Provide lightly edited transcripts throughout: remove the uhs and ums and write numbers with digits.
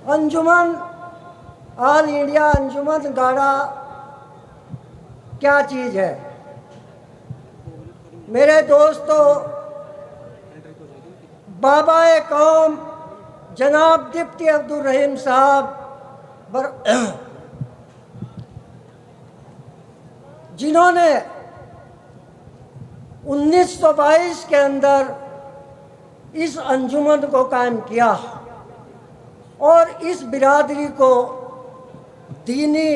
अंजुमन all India अंजुमन गाड़ा क्या चीज़ है। मेरे दोस्तों, बाबा कौम जनाब डिप्टी अब्दुल रहीम साहब जिन्होंने 1922 के अंदर इस अंजुमन को कायम किया और इस बिरादरी को दीनी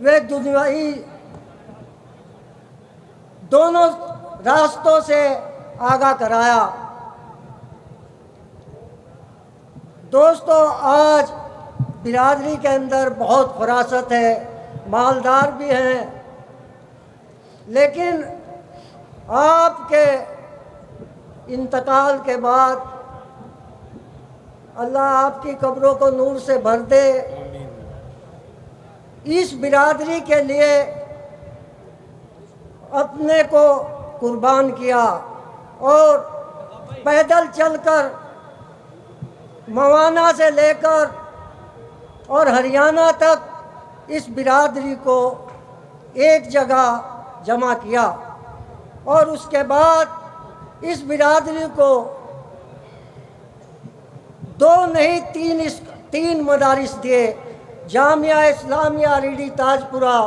व दुनियाई दोनों रास्तों से आगाह कराया। दोस्तों, आज बिरादरी के अंदर बहुत फरासत है, मालदार भी हैं, लेकिन आपके इंतकाल के बाद अल्लाह आपकी कब्रों को नूर से भर दे। इस बिरादरी के लिए अपने को कुर्बान किया और पैदल चलकर मवाना से लेकर और हरियाणा तक इस बिरादरी को एक जगह जमा किया और उसके बाद इस बिरादरी को दो नहीं तीन मदारिस दिए, जामिया इस्लामिया रीडी ताजपुरा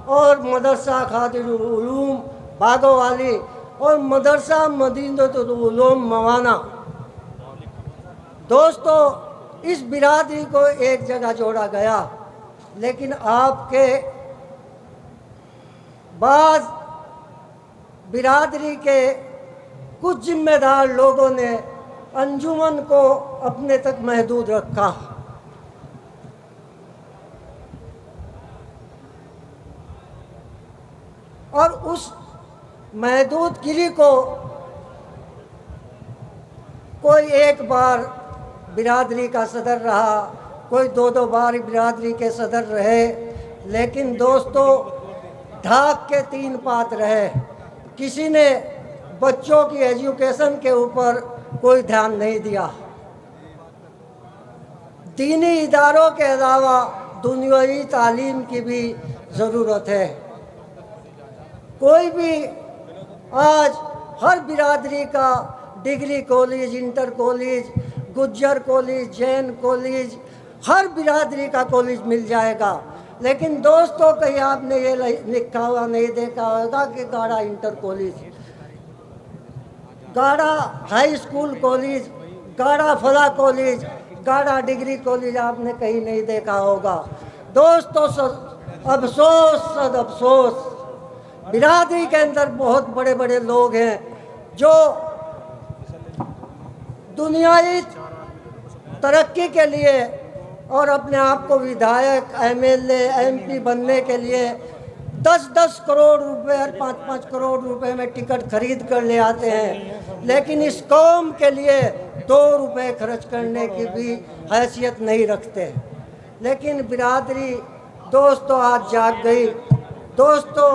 और मदरसा खादिरुल उलूम बागोवाली और मदरसा मदीनतुल उलूम मवाना। दोस्तों, इस बिरादरी को एक जगह जोड़ा गया, लेकिन आपके बाद बिरादरी के कुछ जिम्मेदार लोगों ने अंजुमन को अपने तक महदूद रखा। और उस महदूद गिरी को कोई एक बार बिरादरी का सदर रहा, कोई दो बार बिरादरी के सदर रहे, लेकिन दोस्तों ढाक के तीन पात रहे। किसी ने बच्चों की एजुकेशन के ऊपर कोई ध्यान नहीं दिया। दीनी इदारों के अलावा दुनियावी तालीम की भी ज़रूरत है। कोई भी आज हर बिरादरी का degree college, inter college, Gujjar college, Jain college, हर बिरादरी का कॉलेज मिल जाएगा। लेकिन दोस्तों, कहीं आपने ये लिखा हुआ नहीं देखा होगा कि गाड़ा इंटर कॉलेज, गाड़ा हाई स्कूल कॉलेज, गाड़ा फला कॉलेज, गाड़ा डिग्री कॉलेज आपने कहीं नहीं देखा होगा। दोस्तों, अफसोस सद अफसोस, बिरादरी के अंदर बहुत बड़े बड़े लोग हैं जो दुनियावी तरक्की के लिए और अपने आप को विधायक, एमएलए, एमपी बनने के लिए 10-10 करोड़ रुपए और 5-5 करोड़ रुपए में टिकट खरीद कर ले आते हैं, लेकिन इस कौम के लिए 2 रुपए खर्च करने की भी हैसियत नहीं रखते। लेकिन बिरादरी दोस्तों आज जाग गई। दोस्तों,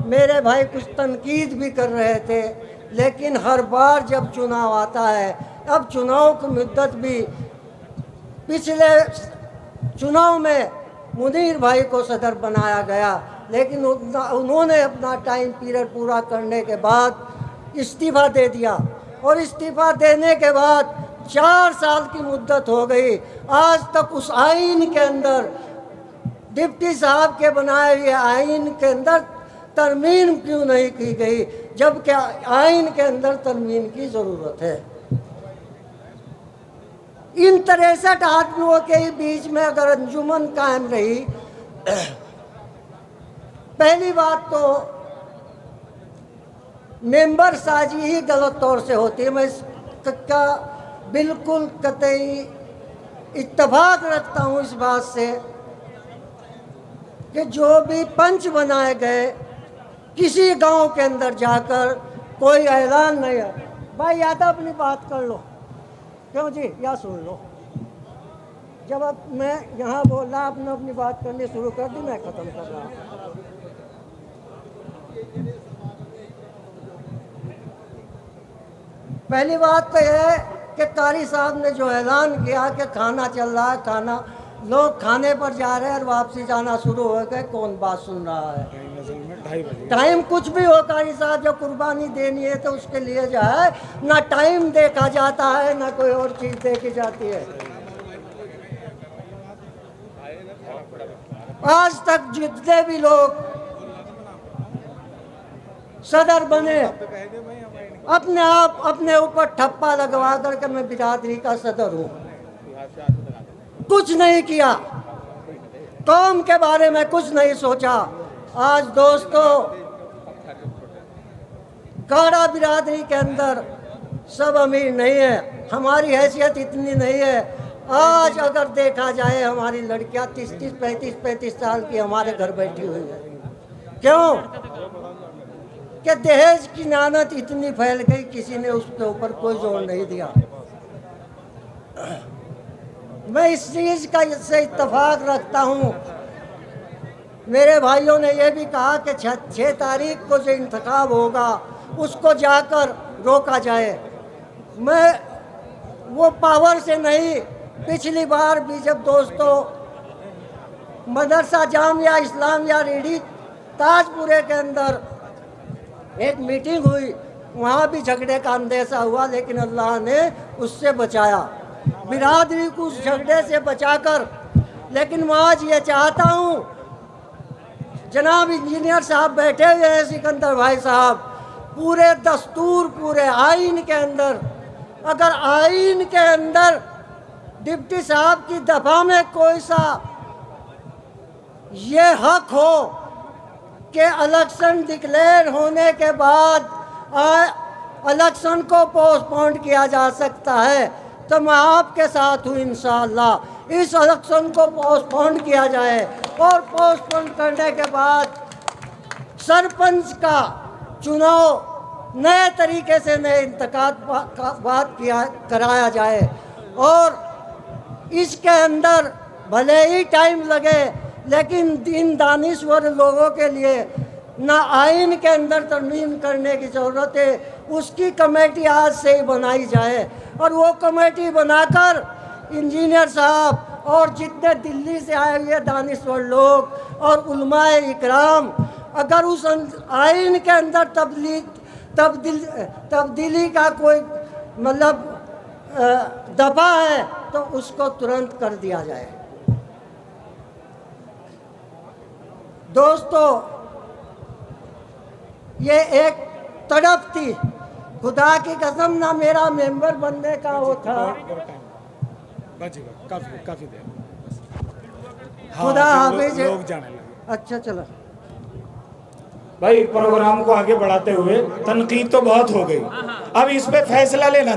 मेरे भाई कुछ तनकीद भी कर रहे थे, लेकिन हर बार जब चुनाव आता है, अब चुनाव की मुद्दत भी, पिछले चुनाव में मुनीर भाई को सदर बनाया गया, लेकिन उन्होंने अपना टाइम पीरियड पूरा करने के बाद इस्तीफ़ा दे दिया और इस्तीफ़ा देने के बाद 4 साल की मुद्दत हो गई। आज तक उस आइन के अंदर, डिप्टी साहब के बनाए हुए आइन के अंदर तरमीम क्यों नहीं की गई, जबकि आइन के अंदर तरमीम की ज़रूरत है। इन 63 आदमियों के बीच में अगर अंजुमन कायम रही, पहली बात तो मेंबर साजी ही गलत तौर से होती है। मैं इसका बिल्कुल कतई इत्तेफाक रखता हूँ इस बात से कि जो भी पंच बनाए गए, किसी गांव के अंदर जाकर कोई ऐलान नहीं है। भाई या तो अपनी बात कर लो, क्यों जी, या सुन लो। जब अब मैं यहाँ बोल रहा, आपने अपनी बात करनी शुरू कर दी, मैं ख़त्म कर रहा हूँ। पहली बात तो यह है कि कारी साहब ने जो ऐलान किया कि खाना चल रहा है, खाना लोग खाने पर जा रहे हैं और वापसी जाना शुरू हो गए, कौन बात सुन रहा है? टाइम कुछ भी हो कारी साहब, जो कुर्बानी देनी है तो उसके लिए जो है ना टाइम देखा जाता है ना कोई और चीज देखी जाती है। आज तक जितने भी लोग सदर बने अपने आप अपने ऊपर ठप्पा लगवा करके मैं बिरादरी का सदर हूं, कुछ नहीं किया, कौम के बारे में कुछ नहीं सोचा। आज दोस्तों काड़ा बिरादरी के अंदर सब अमीर नहीं है, हमारी हैसियत इतनी नहीं है। आज अगर देखा जाए हमारी लड़कियां 30-30, 35-35 साल की हमारे घर बैठी हुई है। क्यों? कि दहेज की नानत इतनी फैल गई, किसी ने उसके ऊपर कोई जोर नहीं दिया। मैं इस चीज का इससे इत्तेफाक रखता हूँ। मेरे भाइयों ने यह भी कहा कि 6 तारीख को जो इंतखाब होगा उसको जाकर रोका जाए। मैं वो पावर से नहीं, पिछली बार भी जब दोस्तों मदरसा जामिया इस्लामिया रेडी ताजपुरे के अंदर एक मीटिंग हुई, वहाँ भी झगड़े का अंदेशा हुआ, लेकिन अल्लाह ने उससे बचाया, बिरादरी को उस झगड़े से बचाकर। लेकिन मैं आज ये चाहता हूँ, जनाब इंजीनियर साहब बैठे हुए हैं, सिकंदर भाई साहब, पूरे दस्तूर पूरे आइन के अंदर, अगर आइन के अंदर डिप्टी साहब की दफा में कोई सा ये हक हो कि इलेक्शन डिक्लेयर होने के बाद इलेक्शन को पोस्टपोन किया जा सकता है, तो मैं आपके साथ हूँ इंशाअल्लाह। इस इलेक्शन को पोस्टपोन किया जाए और पोस्टपोन करने के बाद सरपंच का चुनाव नए तरीके से नए इंतखाबात कराया जाए। और इसके अंदर भले ही टाइम लगे, लेकिन दीन दानिश्वर लोगों के लिए ना आइन के अंदर तरमीम करने की ज़रूरत है, उसकी कमेटी आज से ही बनाई जाए। और वो कमेटी बनाकर इंजीनियर साहब और जितने दिल्ली से आए हुए दानिश्वर लोग और उलमाए इकराम, अगर उस आइन के अंदर तब्दीली का कोई मतलब दफा है तो उसको तुरंत कर दिया जाए। दोस्तों ये एक तड़प थी, खुदा की कसम ना मेरा मेंबर बनने का वो था, काफी देर खुदा हाफिज। लोग जाने लगे। अच्छा चलो भाई, प्रोग्राम को आगे बढ़ाते हुए तनकीद तो बहुत हो गई, अब इस पे फैसला लेना